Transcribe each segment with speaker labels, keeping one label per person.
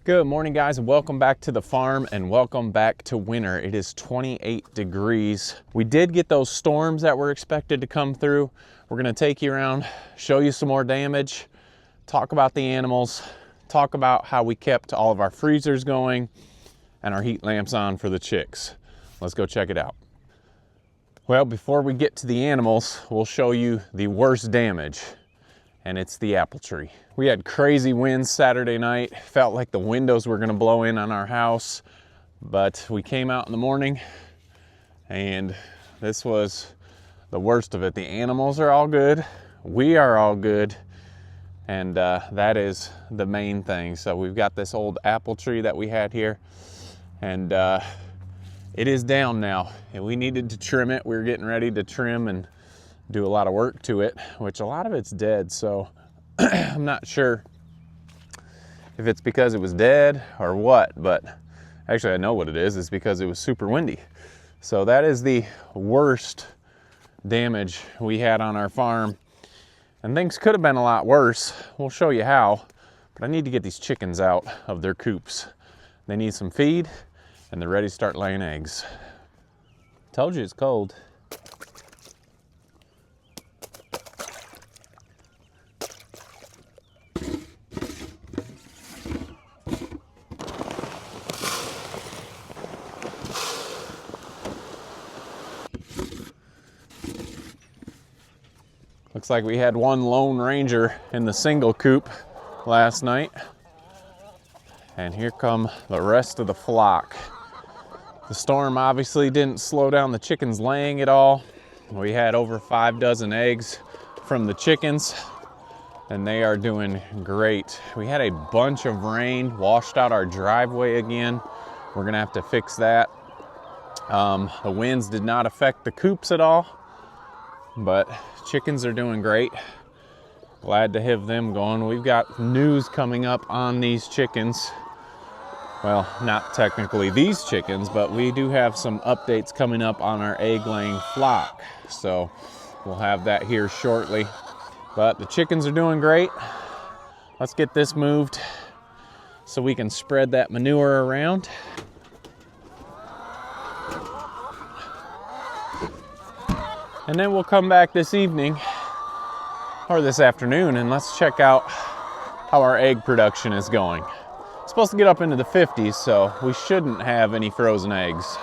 Speaker 1: Good morning, guys, and welcome back to the farm and welcome back to winter. It is 28 degrees. We did get those storms that were expected to come through. We're gonna take you around, show you some more damage, talk about the animals, talk about how we kept all of our freezers going and our heat lamps on for the chicks. Let's go check it out. Well, before we get to the animals, we'll show you the worst damage, and it's the apple tree. We had crazy winds Saturday night. Felt like the windows were gonna blow in on our house, but we came out in the morning and this was the worst of it. The animals are all good, we are all good, and that is the main thing. So we've got this old apple tree that we had here, and it is down now, and we needed to trim it. We were getting ready to trim and do a lot of work to it, which a lot of it's dead, so I'm not sure if it's because it was dead or what, but actually I know what it is. It's because it was super windy. So that is the worst damage we had on our farm, and things could have been a lot worse. We'll show you how, but I need to get these chickens out of their coops. They need some feed and they're ready to start laying eggs. Told you it's cold. Looks like we had one Lone Ranger in the single coop last night. And here come the rest of the flock. The storm obviously didn't slow down the chickens laying at all. We had over 5 dozen eggs from the chickens, and they are doing great. We had a bunch of rain, washed out our driveway again. We're gonna have to fix that. The winds did not affect the coops at all, but chickens are doing great. Glad to have them going. We've got news coming up on these chickens. Well, not technically these chickens, but we do have some updates coming up on our egg-laying flock. So we'll have that here shortly. But the chickens are doing great. Let's get this moved so we can spread that manure around. And then we'll come back this evening or this afternoon and let's check out how our egg production is going. It's supposed to get up into the 50s, so we shouldn't have any frozen eggs.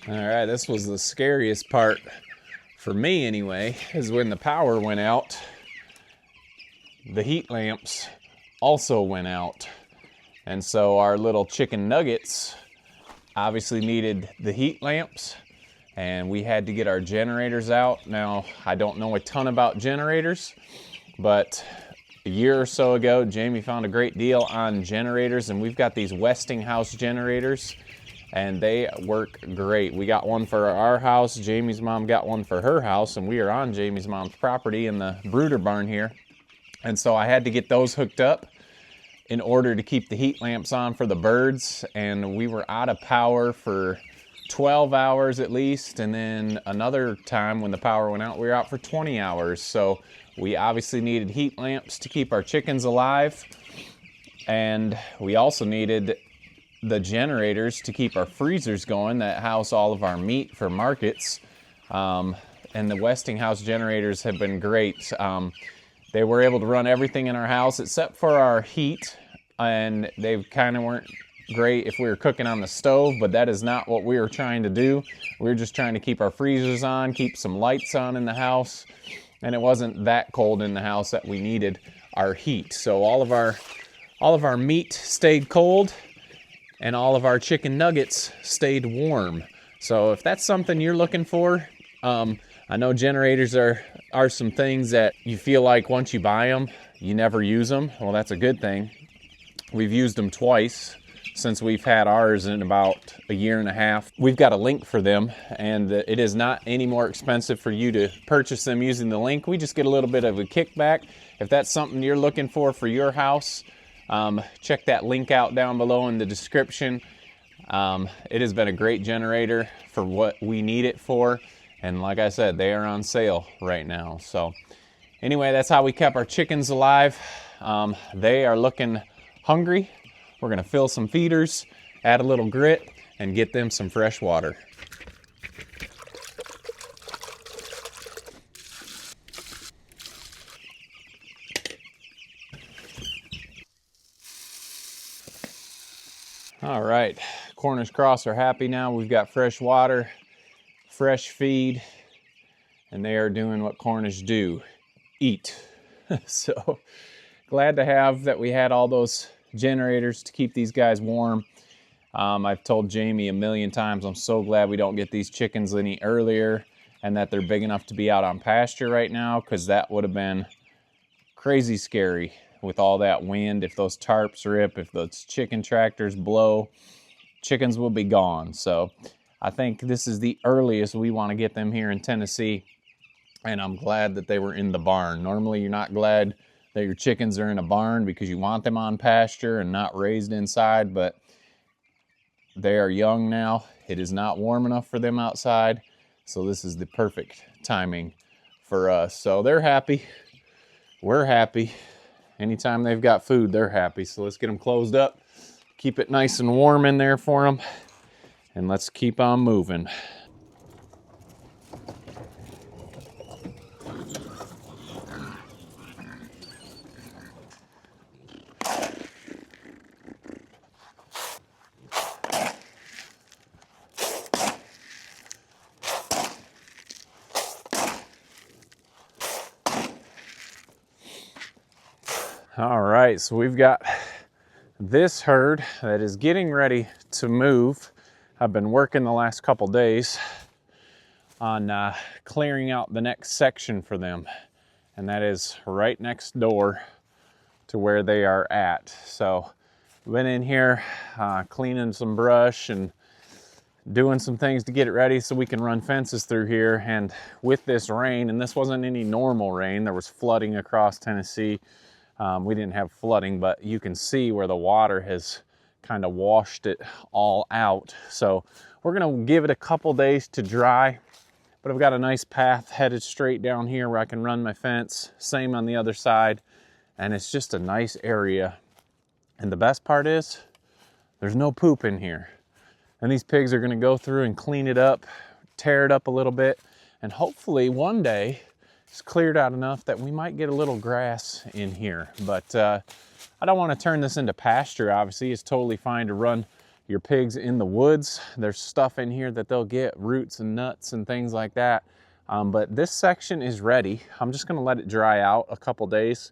Speaker 1: All right, this was the scariest part for me anyway, is when the power went out, the heat lamps also went out. And so our little chicken nuggets obviously needed the heat lamps, and we had to get our generators out. Now, I don't know a ton about generators, but a year or so ago, Jamie found a great deal on generators, and we've got these Westinghouse generators, and they work great. We got one for our house, Jamie's mom got one for her house, and we are on Jamie's mom's property in the brooder barn here. And so I had to get those hooked up in order to keep the heat lamps on for the birds, and we were out of power for 12 hours at least, and then another time when the power went out, we were out for 20 hours. So we obviously needed heat lamps to keep our chickens alive, and we also needed the generators to keep our freezers going that house all of our meat for markets. And the Westinghouse generators have been great. They were able to run everything in our house except for our heat, and they kind of weren't great if we were cooking on the stove, but that is not what we were trying to do. We were just trying to keep our freezers on, keep some lights on in the house, and it wasn't that cold in the house that we needed our heat. So all of our meat stayed cold, and all of our chicken nuggets stayed warm. So if that's something you're looking for, I know generators are some things that you feel like once you buy them, you never use them. Well, that's a good thing. We've used them twice since we've had ours in about a year and a half. We've got a link for them, and it is not any more expensive for you to purchase them using the link. We just get a little bit of a kickback. If that's something you're looking for your house, Check that link out down below in the description. It has been a great generator for what we need it for. And like I said, they are on sale right now. So anyway, that's how we kept our chickens alive. They are looking hungry. We're gonna fill some feeders, add a little grit, and get them some fresh water. All right, Cornish Cross are happy now. We've got fresh water, fresh feed, and they are doing what Cornish do, eat. So glad to have that we had all those generators to keep these guys warm. I've told Jamie a million times, I'm so glad we don't get these chickens any earlier and that they're big enough to be out on pasture right now, because that would have been crazy scary with all that wind. If those tarps rip, if those chicken tractors blow, chickens will be gone. So I think this is the earliest we want to get them here in Tennessee, and I'm glad that they were in the barn. Normally you're not glad that your chickens are in a barn because you want them on pasture and not raised inside, but they are young now. It is not warm enough for them outside, so this is the perfect timing for us. So they're happy, we're happy. Anytime they've got food, they're happy. So let's get them closed up, keep it nice and warm in there for them, and let's keep on moving. All right, so we've got this herd that is getting ready to move. I've been working the last couple days on clearing out the next section for them, and that is right next door to where they are at. So I've been in here cleaning some brush and doing some things to get it ready so we can run fences through here. And with this rain, and this wasn't any normal rain, there was flooding across Tennessee. We didn't have flooding, but you can see where the water has kind of washed it all out. So we're gonna give it a couple days to dry, but I've got a nice path headed straight down here where I can run my fence. Same on the other side, and it's just a nice area. And the best part is there's no poop in here. And these pigs are gonna go through and clean it up, tear it up a little bit, and hopefully one day it's cleared out enough that we might get a little grass in here. But I don't want to turn this into pasture. Obviously, it's totally fine to run your pigs in the woods. There's stuff in here that they'll get, roots and nuts and things like that. But this section is ready. I'm just going to let it dry out a couple days.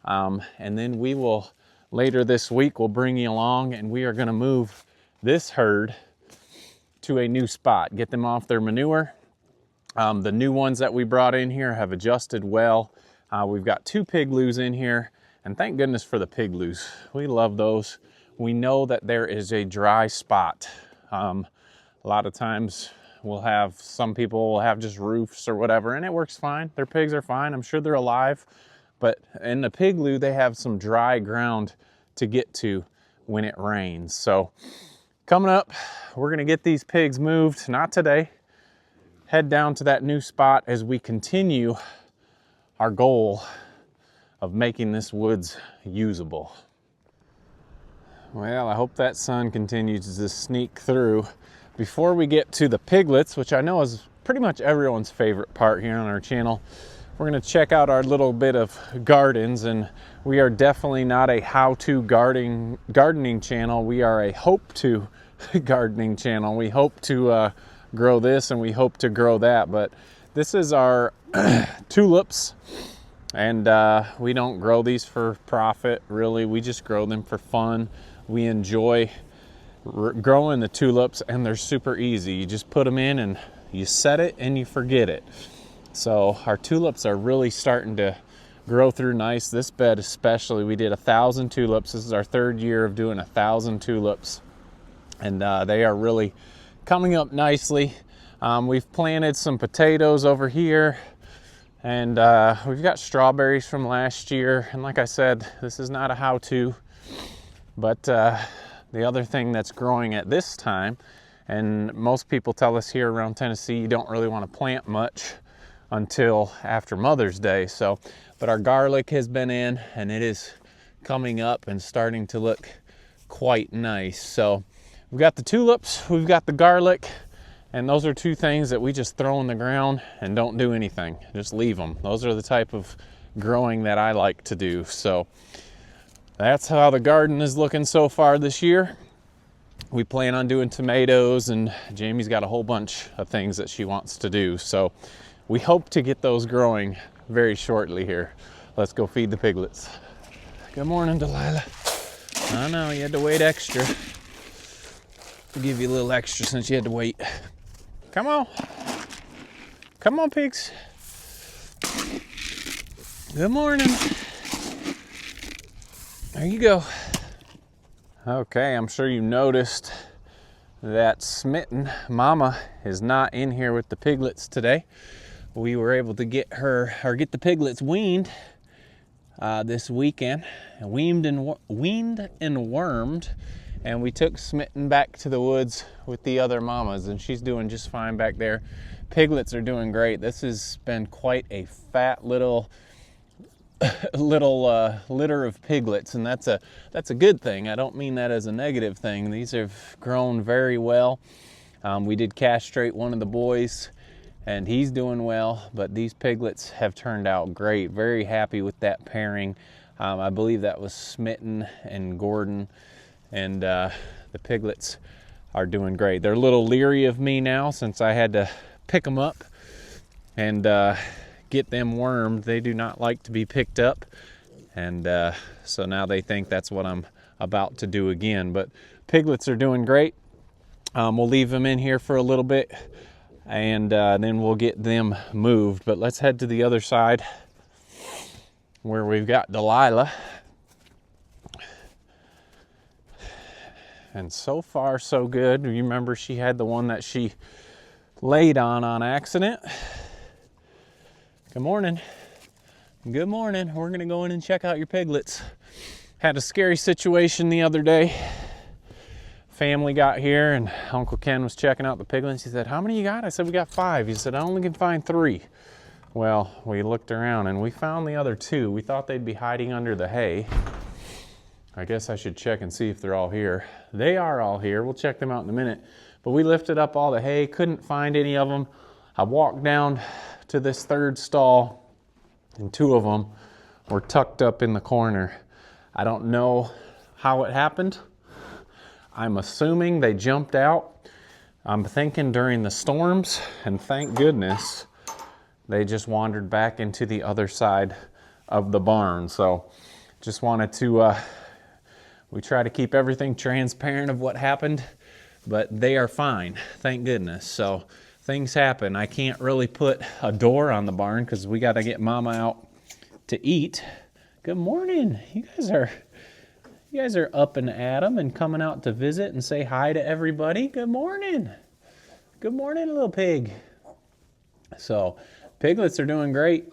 Speaker 1: And then we will, later this week, we'll bring you along, and we are going to move this herd to a new spot, get them off their manure. The new ones that we brought in here have adjusted well. We've got 2 pigloos in here, and thank goodness for the pigloos. We love those. We know that there is a dry spot. A lot of times some people will have just roofs or whatever, and it works fine. Their pigs are fine. I'm sure they're alive. But in the pigloo, they have some dry ground to get to when it rains. So coming up, we're gonna get these pigs moved, not today. Head down to that new spot as we continue our goal of making this woods usable. Well, I hope that sun continues to sneak through. Before we get to the piglets, which I know is pretty much everyone's favorite part here on our channel, we're gonna check out our little bit of gardens, and we are definitely not a how-to gardening channel. We are a hope-to gardening channel. We hope to grow this and we hope to grow that, but this is our tulips, and we don't grow these for profit, really. We just grow them for fun. We enjoy growing the tulips, and they're super easy. You just put them in and you set it and you forget it. So our tulips are really starting to grow through nice. This bed especially, we did 1,000 tulips. This is our 3rd year of doing 1,000 tulips, and they are really coming up nicely. We've planted some potatoes over here, and we've got strawberries from last year. And like I said, this is not a how-to. But the other thing that's growing at this time, and most people tell us here around Tennessee, you don't really want to plant much until after Mother's Day. So, but our garlic has been in, and it is coming up and starting to look quite nice. So we've got the tulips, we've got the garlic, and those are two things that we just throw in the ground and don't do anything, just leave them. Those are the type of growing that I like to do. So that's how the garden is looking so far this year. We plan on doing tomatoes, and Jamie's got a whole bunch of things that she wants to do. So we hope to get those growing very shortly here. Let's go feed the piglets. Good morning, Delilah. I know, you had to wait extra. I'll give you a little extra since you had to wait. Come on. Come on, pigs. Good morning. There you go. Okay, I'm sure you noticed that Smitten Mama is not in here with the piglets today. We were able to get the piglets weaned this weekend, weaned and wormed, and we took Smitten back to the woods with the other mamas, and she's doing just fine back there. Piglets are doing great. This has been quite a fat little litter of piglets, and that's a good thing. I don't mean that as a negative thing. These have grown very well. We did castrate one of the boys, and he's doing well, but these piglets have turned out great. Very happy with that pairing. I believe that was Smitten and Gordon, and the piglets are doing great. They're a little leery of me now since I had to pick them up and get them wormed. They do not like to be picked up, and so now they think that's what I'm about to do again. But piglets are doing great. We'll leave them in here for a little bit, and then we'll get them moved. But let's head to the other side where we've got Delilah. And so far so good. You remember she had the one that she laid on accident. Good morning. Good morning. We're gonna go in and check out your piglets. Had a scary situation the other day. Family got here and Uncle Ken was checking out the piglets. He said, "How many you got?" I said, "We got 5. He said, "I only can find 3. Well, we looked around and we found the other 2. We thought they'd be hiding under the hay. I guess I should check and see if they're all here. They are all here. We'll check them out in a minute. But we lifted up all the hay, couldn't find any of them. I walked down to this third stall, and 2 of them were tucked up in the corner. I don't know how it happened. I'm assuming they jumped out. I'm thinking during the storms, and thank goodness they just wandered back into the other side of the barn. So just wanted to, we try to keep everything transparent of what happened, but they are fine, thank goodness. So things happen. I can't really put a door on the barn because we got to get Mama out to eat. Good morning. You guys are up and at 'em and coming out to visit and say hi to everybody. Good morning. Good morning, little pig. So piglets are doing great.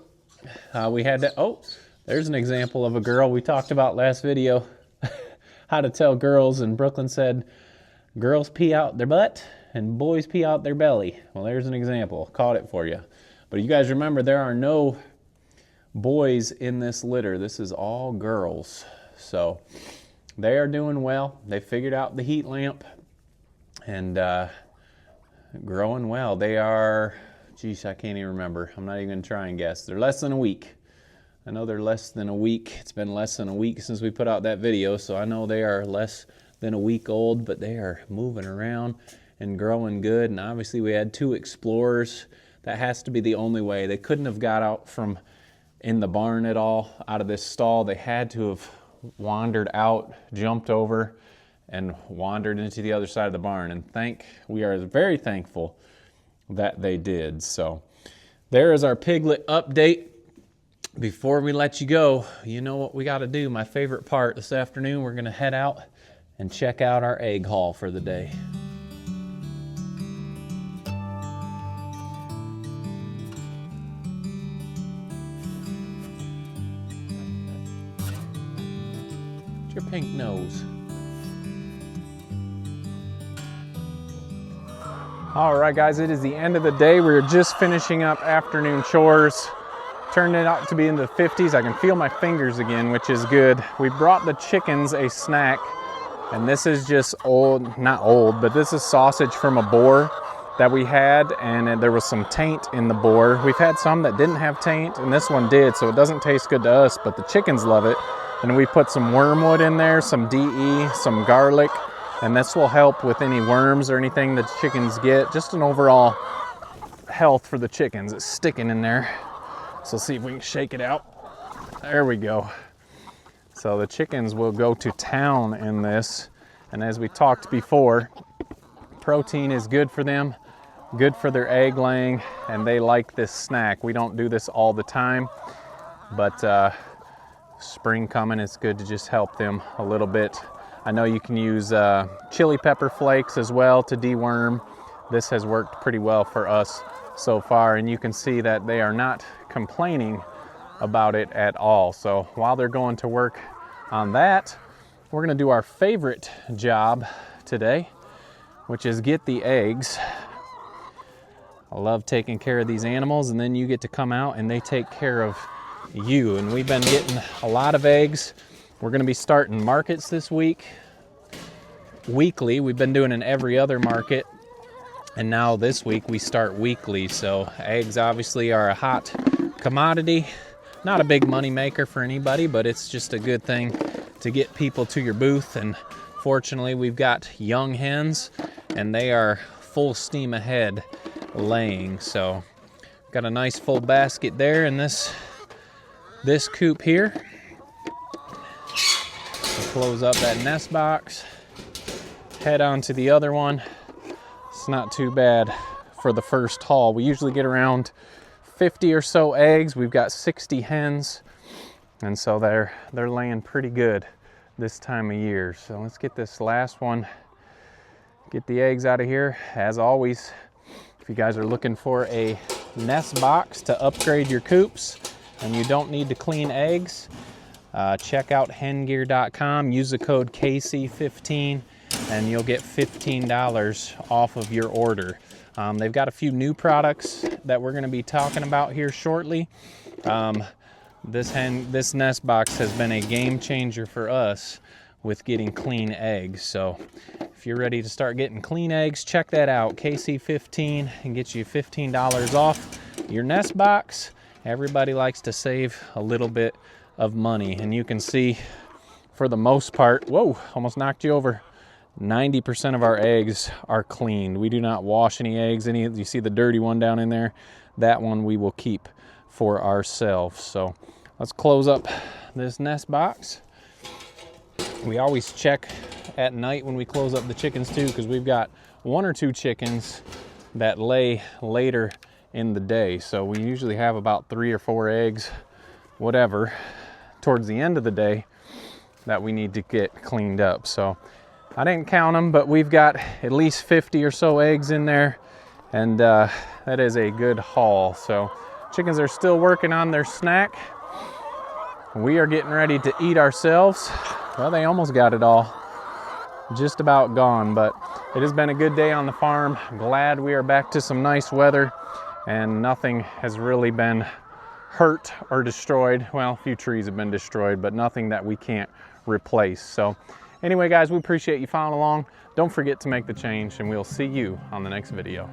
Speaker 1: We had to, oh, there's an example of a girl we talked about last video. How to tell girls, and Brooklyn said girls pee out their butt and boys pee out their belly. Well, there's an example. Caught it for you. But you guys remember, there are no boys in this litter. This is all girls. So they are doing well. They figured out the heat lamp and growing well. They are, geez, I can't even remember. I'm not even going to try and guess. They're less than a week. I know they're less than a week. It's been less than a week since we put out that video, so I know they are less than a week old, but they are moving around and growing good. And obviously we had 2 explorers. That has to be the only way. They couldn't have got out from in the barn at all, out of this stall. They had to have wandered out, jumped over, and wandered into the other side of the barn. And we are very thankful that they did. So there is our piglet update. Before we let you go, you know what we got to do. My favorite part this afternoon, we're going to head out and check out our egg haul for the day. your pink nose. All right, guys, it is the end of the day. We're just finishing up afternoon chores. Turned it out to be in the 50s. I can feel my fingers again, which is good. We brought the chickens a snack, and this is just old, not old, but this is sausage from a boar that we had, and there was some taint in the boar. We've had some that didn't have taint, and this one did, so it doesn't taste good to us, but the chickens love it. And we put some wormwood in there, some DE, some garlic, and this will help with any worms or anything that chickens get. Just an overall health for the chickens. It's sticking in there. So let's see if we can shake it out. There we go. So the chickens will go to town in this. And as we talked before, protein is good for them, good for their egg laying, and they like this snack. We don't do this all the time, but spring coming, it's good to just help them a little bit. I know you can use chili pepper flakes as well to deworm. This has worked pretty well for us so far, and you can see that they are not complaining about it at all. So while they're going to work on that, we're gonna do our favorite job today, which is get the eggs. I love taking care of these animals, and then you get to come out and they take care of you. And we've been getting a lot of eggs. We're gonna be starting markets this week, weekly. We've been doing an every other market, and now this week we start weekly. So eggs obviously are a hot commodity. Not a big money maker for anybody, but it's just a good thing to get people to your booth. And fortunately, we've got young hens, and they are full steam ahead laying. So got a nice full basket there in this coop here. Close up that nest box, head on to the other one. It's not too bad for the first haul. We usually get around 50 or so eggs. We've got 60 hens, and so they're laying pretty good this time of year. So let's get this last one, get the eggs out of here. As always, if you guys are looking for a nest box to upgrade your coops and you don't need to clean eggs, check out hengear.com, use the code KC15, and you'll get $15 off of your order. They've got a few new products that we're gonna be talking about here shortly. This nest box has been a game changer for us with getting clean eggs. So if you're ready to start getting clean eggs, check that out, KC15, and get you $15 off your nest box. Everybody likes to save a little bit of money, and you can see for the most part, whoa, almost knocked you over, 90% of our eggs are cleaned. We do not wash any eggs. You see the dirty one down in there? That one we will keep for ourselves. So let's close up this nest box. We always check at night when we close up the chickens too, because we've got 1 or 2 chickens that lay later in the day. So we usually have about 3 or 4 eggs, whatever, towards the end of the day that we need to get cleaned up. So I didn't count them, but we've got at least 50 or so eggs in there, and that is a good haul. So chickens are still working on their snack. We are getting ready to eat ourselves. Well, they almost got it all, just about gone, but it has been a good day on the farm. Glad we are back to some nice weather, and nothing has really been hurt or destroyed. Well, a few trees have been destroyed, but nothing that we can't replace. So anyway, guys, we appreciate you following along. Don't forget to make the change, and we'll see you on the next video.